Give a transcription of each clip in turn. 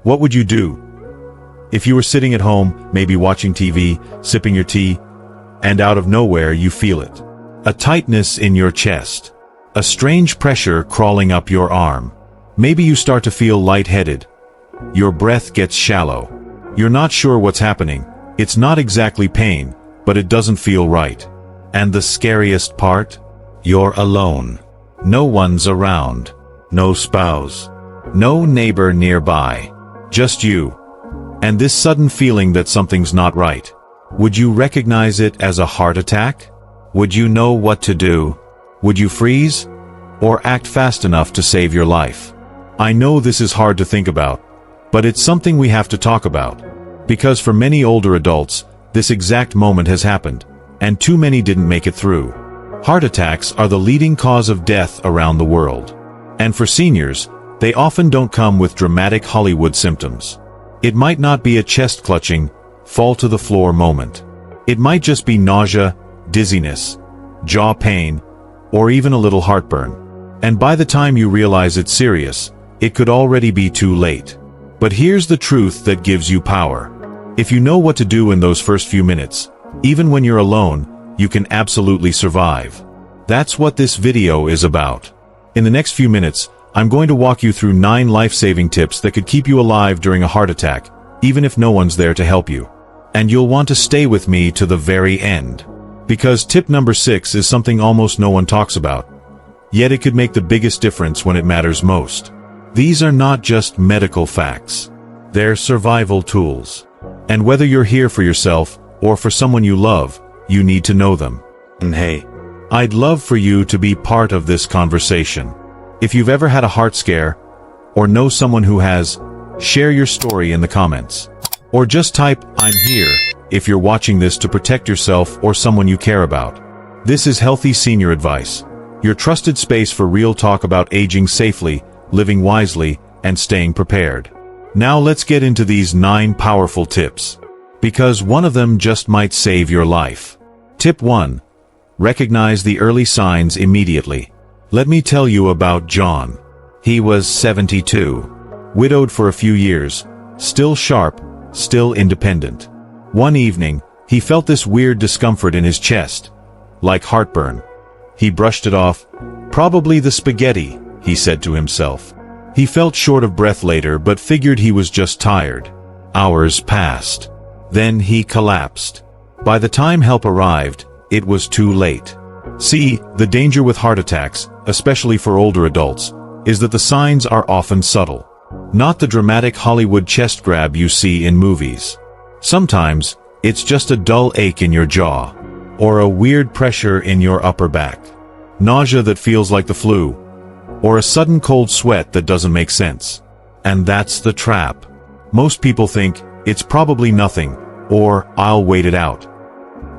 What would you do? If you were sitting at home, maybe watching TV, sipping your tea, and out of nowhere you feel it. A tightness in your chest. A strange pressure crawling up your arm. Maybe you start to feel lightheaded. Your breath gets shallow. You're not sure what's happening. It's not exactly pain, but it doesn't feel right. And the scariest part? You're alone. No one's around. No spouse. No neighbor nearby. Just you. And this sudden feeling that something's not right. Would you recognize it as a heart attack? Would you know what to do? Would you freeze? Or act fast enough to save your life? I know this is hard to think about, but it's something we have to talk about. Because for many older adults, this exact moment has happened, and too many didn't make it through. Heart attacks are the leading cause of death around the world. And for seniors, they often don't come with dramatic Hollywood symptoms. It might not be a chest-clutching, fall-to-the-floor moment. It might just be nausea, dizziness, jaw pain, or even a little heartburn. And by the time you realize it's serious, it could already be too late. But here's the truth that gives you power. If you know what to do in those first few minutes, even when you're alone, you can absolutely survive. That's what this video is about. In the next few minutes, I'm going to walk you through 9 life-saving tips that could keep you alive during a heart attack, even if no one's there to help you. And you'll want to stay with me to the very end. Because tip number 6 is something almost no one talks about. Yet it could make the biggest difference when it matters most. These are not just medical facts. They're survival tools. And whether you're here for yourself or for someone you love, you need to know them. And hey, I'd love for you to be part of this conversation. If you've ever had a heart scare, or know someone who has, share your story in the comments. Or just type, "I'm here," if you're watching this to protect yourself or someone you care about. This is Healthy Senior Advice, your trusted space for real talk about aging safely, living wisely, and staying prepared. Now let's get into these 9 powerful tips. Because one of them just might save your life. Tip 1. Recognize the early signs immediately. Let me tell you about John. He was 72. Widowed for a few years. Still sharp, still independent. One evening, he felt this weird discomfort in his chest. Like heartburn. He brushed it off. Probably the spaghetti, he said to himself. He felt short of breath later but figured he was just tired. Hours passed. Then he collapsed. By the time help arrived, it was too late. See, the danger with heart attacks, especially for older adults, is that the signs are often subtle. Not the dramatic Hollywood chest grab you see in movies. Sometimes, it's just a dull ache in your jaw, or a weird pressure in your upper back. Nausea that feels like the flu, or a sudden cold sweat that doesn't make sense. And that's the trap. Most people think, it's probably nothing, or I'll wait it out.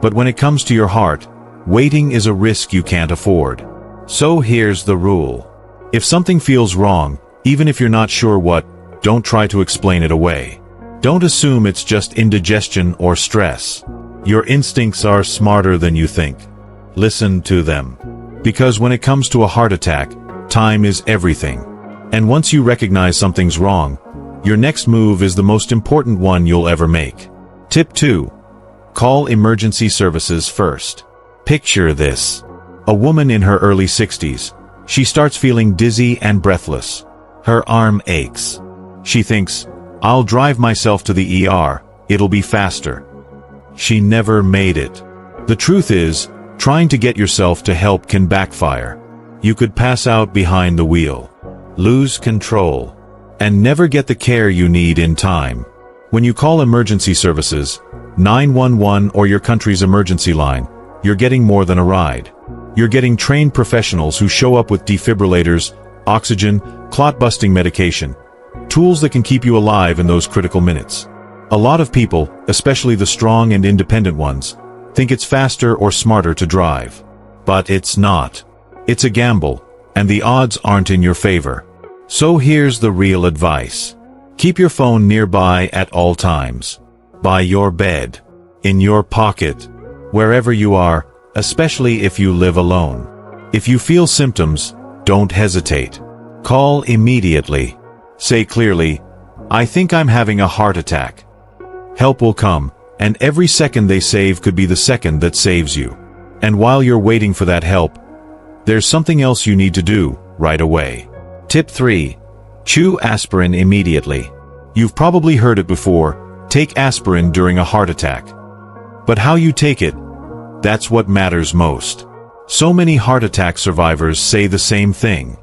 But when it comes to your heart, waiting is a risk you can't afford. So here's the rule. If something feels wrong, even if you're not sure what, don't try to explain it away. Don't assume it's just indigestion or stress. Your instincts are smarter than you think. Listen to them. Because when it comes to a heart attack, time is everything. And once you recognize something's wrong, your next move is the most important one you'll ever make. Tip 2. Call emergency services first. Picture this. A woman in her early 60s. She starts feeling dizzy and breathless. Her arm aches. She thinks, I'll drive myself to the ER, it'll be faster. She never made it. The truth is, trying to get yourself to help can backfire. You could pass out behind the wheel, lose control, and never get the care you need in time. When you call emergency services, 911 or your country's emergency line, you're getting more than a ride. You're getting trained professionals who show up with defibrillators, oxygen, clot-busting medication, tools that can keep you alive in those critical minutes. A lot of people, especially the strong and independent ones, think it's faster or smarter to drive. But it's not. It's a gamble, and the odds aren't in your favor. So here's the real advice. Keep your phone nearby at all times. By your bed. In your pocket. Wherever you are, especially if you live alone. If you feel symptoms, don't hesitate. Call immediately. Say clearly, "I think I'm having a heart attack." Help will come, and every second they save could be the second that saves you. And while you're waiting for that help, there's something else you need to do right away. Tip 3. Chew aspirin immediately. You've probably heard it before, take aspirin during a heart attack. But how you take it, that's what matters most. So many heart attack survivors say the same thing.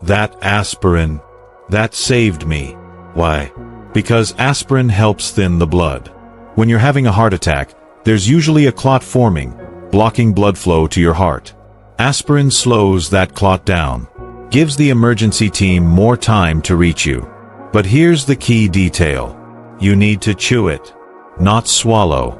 "That aspirin, that saved me." Why? Because aspirin helps thin the blood. When you're having a heart attack, there's usually a clot forming, blocking blood flow to your heart. Aspirin slows that clot down, gives the emergency team more time to reach you. But here's the key detail. You need to chew it, not swallow.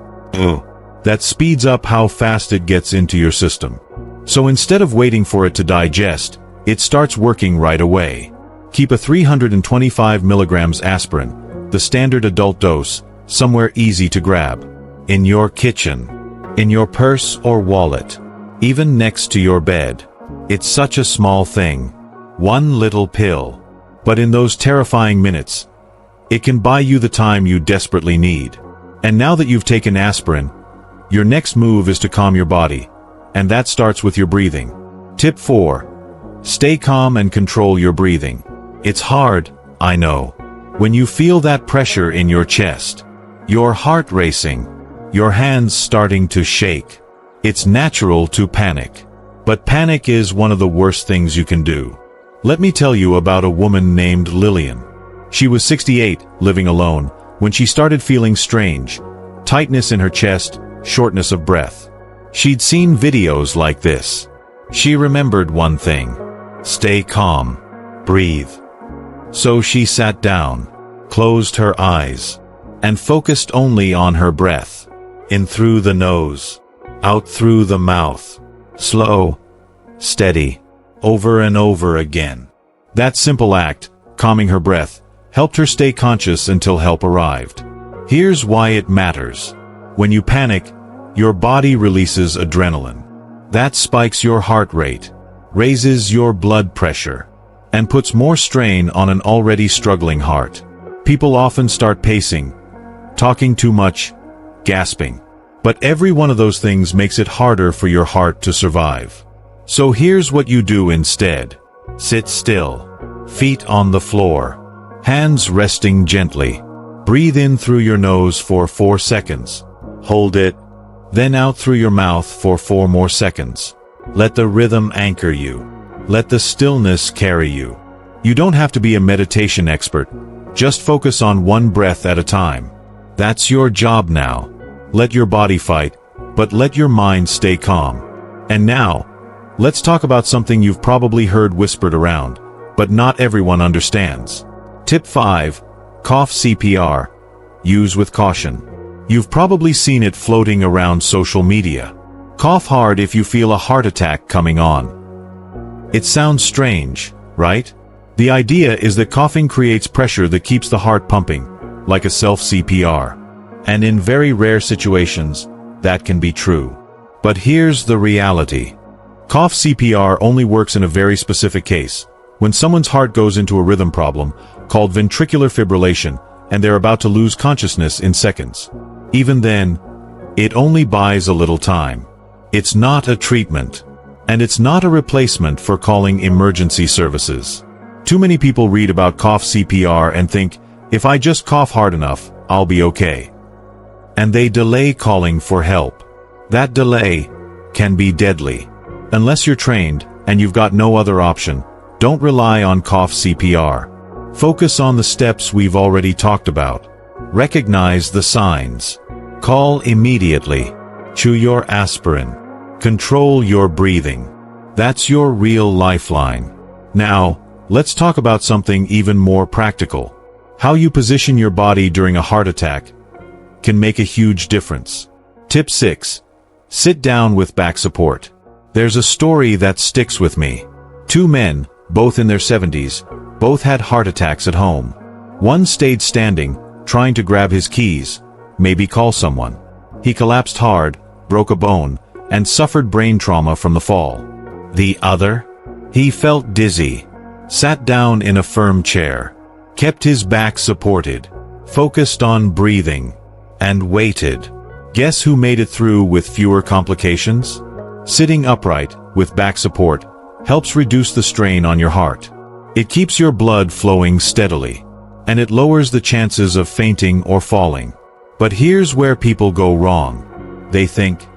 That speeds up how fast it gets into your system. So instead of waiting for it to digest, it starts working right away. Keep a 325 milligrams aspirin, the standard adult dose, somewhere easy to grab. In your kitchen, in your purse or wallet, even next to your bed. It's such a small thing. One little pill. But in those terrifying minutes, it can buy you the time you desperately need. And now that you've taken aspirin, your next move is to calm your body. And that starts with your breathing. Tip 4. Stay calm and control your breathing. It's hard, I know. When you feel that pressure in your chest, your heart racing, your hands starting to shake, it's natural to panic. But panic is one of the worst things you can do. Let me tell you about a woman named Lillian. She was 68, living alone, when she started feeling strange, tightness in her chest, shortness of breath. She'd seen videos like this. She remembered one thing: stay calm, breathe. So she sat down, closed her eyes, and focused only on her breath. In through the nose, out through the mouth. Slow, steady, over and over again. That simple act, calming her breath, helped her stay conscious until help arrived. Here's why it matters. When you panic, your body releases adrenaline. That spikes your heart rate, raises your blood pressure, and puts more strain on an already struggling heart. People often start pacing, talking too much, gasping. But every one of those things makes it harder for your heart to survive. So here's what you do instead. Sit still, feet on the floor, hands resting gently. Breathe in through your nose for 4 seconds. Hold it, then out through your mouth for 4 more seconds. Let the rhythm anchor you. Let the stillness carry you. You don't have to be a meditation expert. Just focus on one breath at a time. That's your job now. Let your body fight, but let your mind stay calm. And now, let's talk about something you've probably heard whispered around, but not everyone understands. Tip 5. Cough CPR. Use with caution. You've probably seen it floating around social media. Cough hard if you feel a heart attack coming on. It sounds strange, right? The idea is that coughing creates pressure that keeps the heart pumping, like a self-CPR. And in very rare situations, that can be true. But here's the reality. Cough CPR only works in a very specific case, when someone's heart goes into a rhythm problem, called ventricular fibrillation, and they're about to lose consciousness in seconds. Even then, it only buys a little time. It's not a treatment. And it's not a replacement for calling emergency services. Too many people read about cough CPR and think, if I just cough hard enough, I'll be okay. And they delay calling for help. That delay can be deadly. Unless you're trained, and you've got no other option, don't rely on cough CPR. Focus on the steps we've already talked about. Recognize the signs. Call immediately. Chew your aspirin. Control your breathing. That's your real lifeline. Now, let's talk about something even more practical. How you position your body during a heart attack can make a huge difference. Tip 6. Sit down with back support. There's a story that sticks with me. 2 men, both in their 70s, both had heart attacks at home. One stayed standing, trying to grab his keys, maybe call someone. He collapsed hard, broke a bone, and suffered brain trauma from the fall. The other? He felt dizzy, sat down in a firm chair, kept his back supported, focused on breathing, and waited. Guess who made it through with fewer complications? Sitting upright, with back support, helps reduce the strain on your heart. It keeps your blood flowing steadily, and it lowers the chances of fainting or falling. But here's where people go wrong. They think,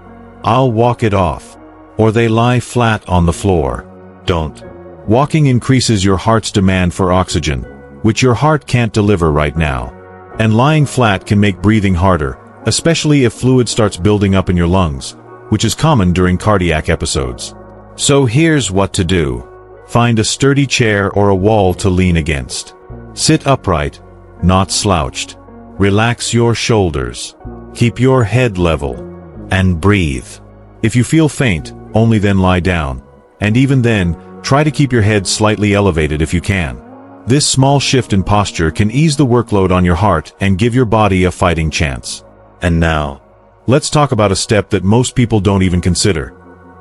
"I'll walk it off," or they lie flat on the floor. Don't. Walking increases your heart's demand for oxygen, which your heart can't deliver right now. And lying flat can make breathing harder, especially if fluid starts building up in your lungs, which is common during cardiac episodes. So here's what to do. Find a sturdy chair or a wall to lean against. Sit upright, not slouched. Relax your shoulders. Keep your head level. And breathe. If you feel faint, only then lie down. And even then, try to keep your head slightly elevated if you can. This small shift in posture can ease the workload on your heart and give your body a fighting chance. And now, let's talk about a step that most people don't even consider.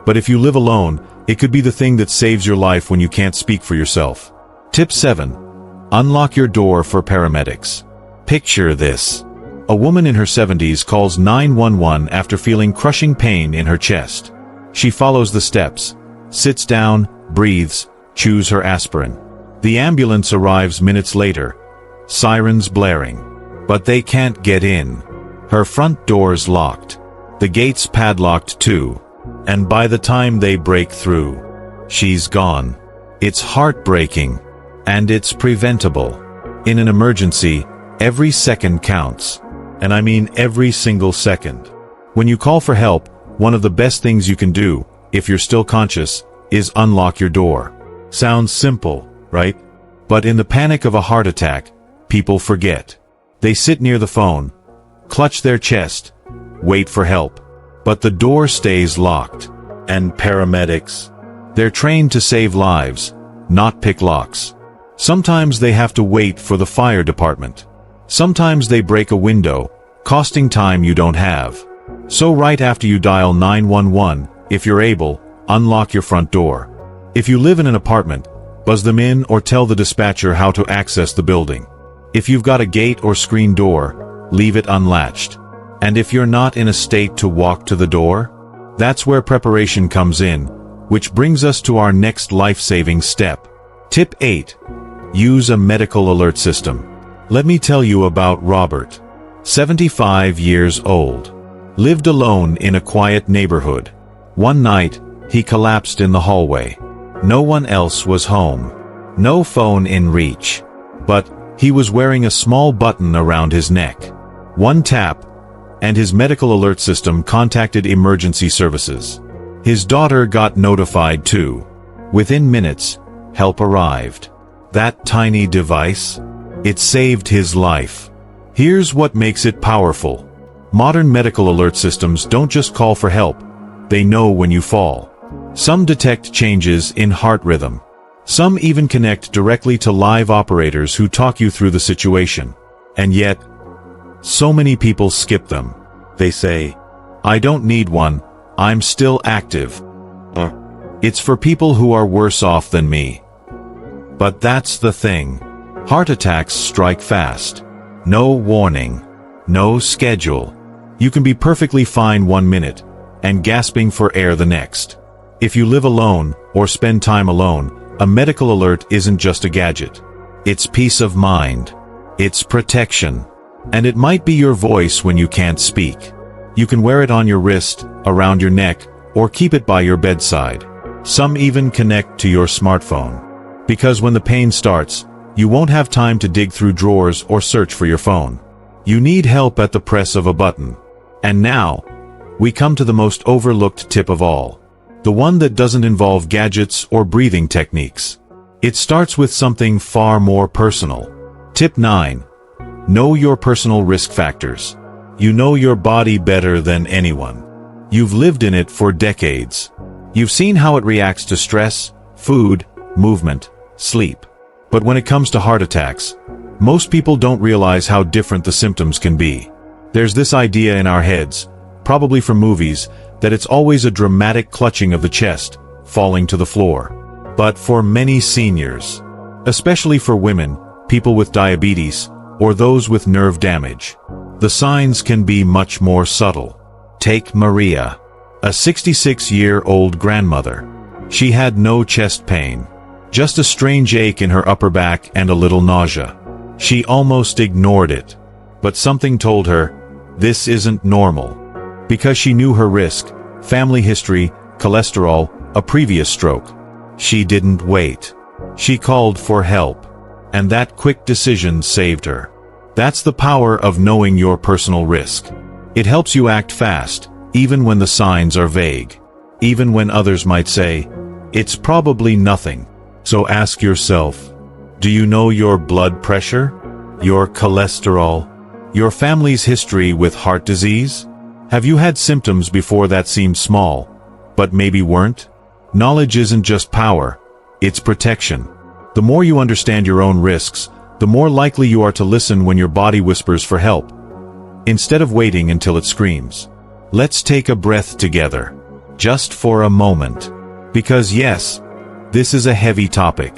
But if you live alone, it could be the thing that saves your life when you can't speak for yourself. Tip 7. Unlock your door for paramedics. Picture this. A woman in her 70s calls 911 after feeling crushing pain in her chest. She follows the steps, sits down, breathes, chews her aspirin. The ambulance arrives minutes later, sirens blaring. But they can't get in. Her front door's locked. The gate's padlocked too. And by the time they break through, she's gone. It's heartbreaking. And it's preventable. In an emergency, every second counts. And I mean every single second. When you call for help, one of the best things you can do, if you're still conscious, is unlock your door. Sounds simple, right? But in the panic of a heart attack, people forget. They sit near the phone, clutch their chest, wait for help. But the door stays locked. And paramedics? They're trained to save lives, not pick locks. Sometimes they have to wait for the fire department. Sometimes they break a window, costing time you don't have. So right after you dial 911, if you're able, unlock your front door. If you live in an apartment, buzz them in or tell the dispatcher how to access the building. If you've got a gate or screen door, leave it unlatched. And if you're not in a state to walk to the door, that's where preparation comes in, which brings us to our next life-saving step. Tip 8. Use a medical alert system. Let me tell you about Robert. 75 years old. Lived alone in a quiet neighborhood. One night, he collapsed in the hallway. No one else was home. No phone in reach. But he was wearing a small button around his neck. One tap, and his medical alert system contacted emergency services. His daughter got notified too. Within minutes, help arrived. That tiny device? It saved his life. Here's what makes it powerful. Modern medical alert systems don't just call for help. They know when you fall. Some detect changes in heart rhythm. Some even connect directly to live operators who talk you through the situation. And yet, so many people skip them. They say, "I don't need one, I'm still active." It's for people who are worse off than me. But that's the thing. Heart attacks strike fast. No warning. No schedule. You can be perfectly fine 1 minute, and gasping for air the next. If you live alone, or spend time alone, a medical alert isn't just a gadget. It's peace of mind. It's protection. And it might be your voice when you can't speak. You can wear it on your wrist, around your neck, or keep it by your bedside. Some even connect to your smartphone. Because when the pain starts, you won't have time to dig through drawers or search for your phone. You need help at the press of a button. And now, we come to the most overlooked tip of all. The one that doesn't involve gadgets or breathing techniques. It starts with something far more personal. Tip 9. Know your personal risk factors. You know your body better than anyone. You've lived in it for decades. You've seen how it reacts to stress, food, movement, sleep. But when it comes to heart attacks, most people don't realize how different the symptoms can be. There's this idea in our heads, probably from movies, that it's always a dramatic clutching of the chest, falling to the floor. But for many seniors, especially for women, people with diabetes, or those with nerve damage. The signs can be much more subtle. Take Maria, a 66-year-old grandmother. She had no chest pain, just a strange ache in her upper back and a little nausea. She almost ignored it, but something told her, this isn't normal. Because she knew her risk, family history, cholesterol, a previous stroke. She didn't wait. She called for help, and that quick decision saved her. That's the power of knowing your personal risk. It helps you act fast, even when the signs are vague. Even when others might say, it's probably nothing. So ask yourself, do you know your blood pressure, your cholesterol, your family's history with heart disease? Have you had symptoms before that seemed small, but maybe weren't? Knowledge isn't just power, it's protection. The more you understand your own risks, the more likely you are to listen when your body whispers for help, instead of waiting until it screams. Let's take a breath together, just for a moment. Because yes, this is a heavy topic.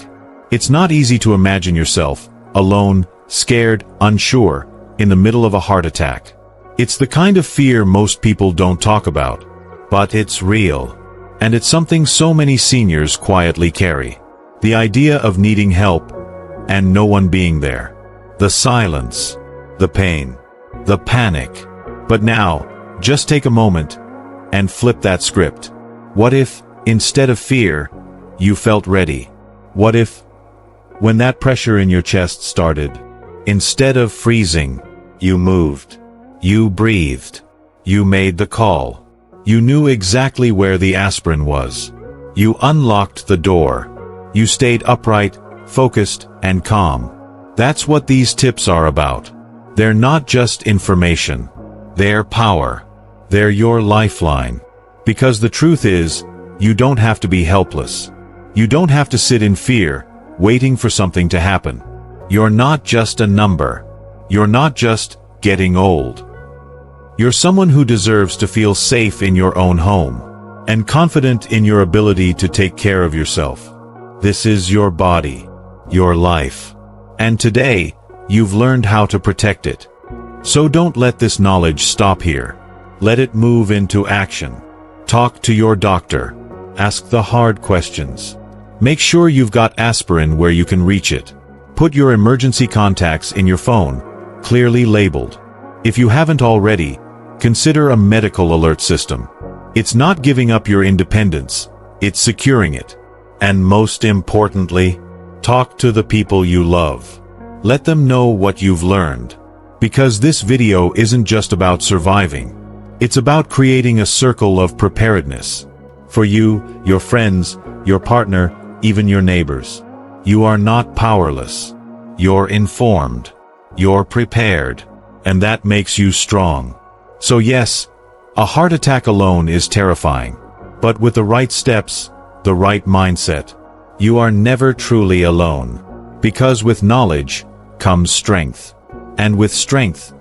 It's not easy to imagine yourself, alone, scared, unsure, in the middle of a heart attack. It's the kind of fear most people don't talk about. But it's real. And it's something so many seniors quietly carry. The idea of needing help, and no one being there. The silence, the pain, the panic. But now, just take a moment, and flip that script. What if, instead of fear, you felt ready? What if, when that pressure in your chest started, instead of freezing, you moved, you breathed, you made the call, you knew exactly where the aspirin was, you unlocked the door, you stayed upright, focused, and calm. That's what these tips are about. They're not just information. They're power. They're your lifeline. Because the truth is, you don't have to be helpless. You don't have to sit in fear, waiting for something to happen. You're not just a number. You're not just getting old. You're someone who deserves to feel safe in your own home, and confident in your ability to take care of yourself. This is your body, your life. And today, you've learned how to protect it. So don't let this knowledge stop here. Let it move into action. Talk to your doctor. Ask the hard questions. Make sure you've got aspirin where you can reach it. Put your emergency contacts in your phone, clearly labeled. If you haven't already, consider a medical alert system. It's not giving up your independence, it's securing it. And most importantly, talk to the people you love. Let them know what you've learned. Because this video isn't just about surviving. It's about creating a circle of preparedness. For you, your friends, your partner, even your neighbors. You are not powerless. You're informed. You're prepared. And that makes you strong. So yes, a heart attack alone is terrifying. But with the right steps, the right mindset, you are never truly alone. Because with knowledge comes strength. And with strength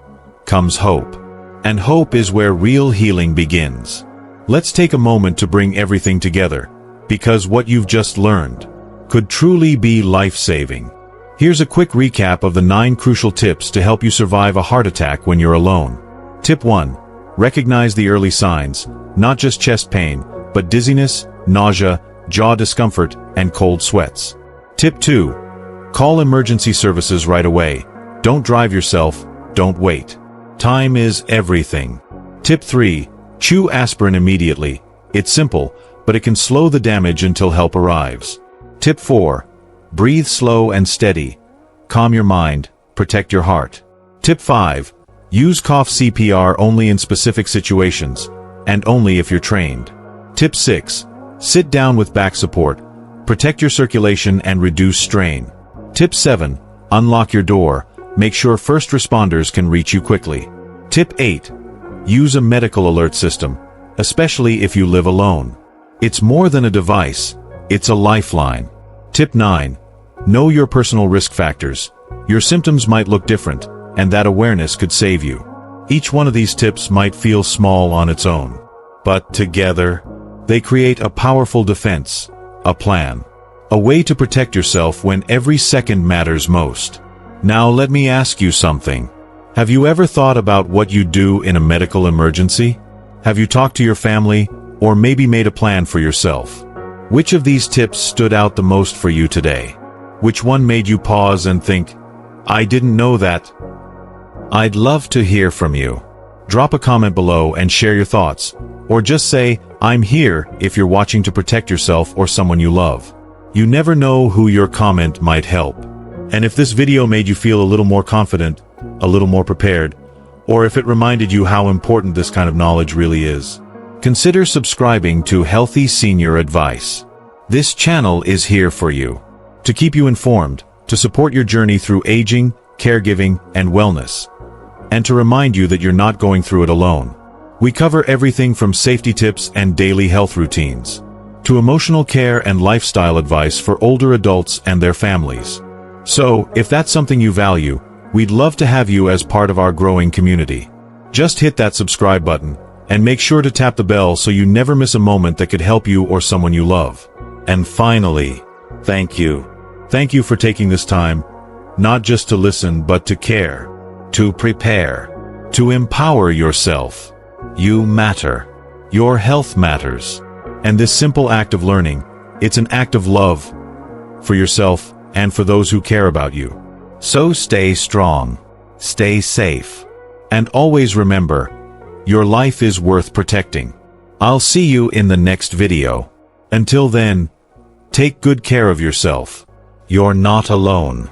comes hope. And hope is where real healing begins. Let's take a moment to bring everything together, because what you've just learned could truly be life-saving. Here's a quick recap of the 9 crucial tips to help you survive a heart attack when you're alone. Tip 1. Recognize the early signs, not just chest pain, but dizziness, nausea, jaw discomfort, and cold sweats. Tip 2. Call emergency services right away. Don't drive yourself, don't wait. Time is everything. Tip 3. Chew aspirin immediately. It's simple, but it can slow the damage until help arrives. Tip 4. Breathe slow and steady. Calm your mind, protect your heart. Tip 5. Use cough CPR only in specific situations, and only if you're trained. Tip 6. Sit down with back support. Protect your circulation and reduce strain. Tip 7. Unlock your door. Make sure first responders can reach you quickly. Tip 8. Use a medical alert system, especially if you live alone. It's more than a device, it's a lifeline. Tip 9. Know your personal risk factors. Your symptoms might look different, and that awareness could save you. Each one of these tips might feel small on its own, but together, they create a powerful defense, a plan, a way to protect yourself when every second matters most. Now let me ask you something. Have you ever thought about what you'd do in a medical emergency? Have you talked to your family, or maybe made a plan for yourself? Which of these tips stood out the most for you today? Which one made you pause and think, I didn't know that? I'd love to hear from you. Drop a comment below and share your thoughts, or just say, I'm here if you're watching to protect yourself or someone you love. You never know who your comment might help. And if this video made you feel a little more confident, a little more prepared, or if it reminded you how important this kind of knowledge really is, consider subscribing to Healthy Senior Advice. This channel is here for you, to keep you informed, to support your journey through aging, caregiving, and wellness, and to remind you that you're not going through it alone. We cover everything from safety tips and daily health routines, to emotional care and lifestyle advice for older adults and their families. So, if that's something you value, we'd love to have you as part of our growing community. Just hit that subscribe button, and make sure to tap the bell so you never miss a moment that could help you or someone you love. And finally, thank you. Thank you for taking this time, not just to listen but to care, to prepare, to empower yourself. You matter. Your health matters. And this simple act of learning, it's an act of love for yourself and for those who care about you. So stay strong, stay safe, and always remember, your life is worth protecting. I'll see you in the next video. Until then, take good care of yourself. You're not alone.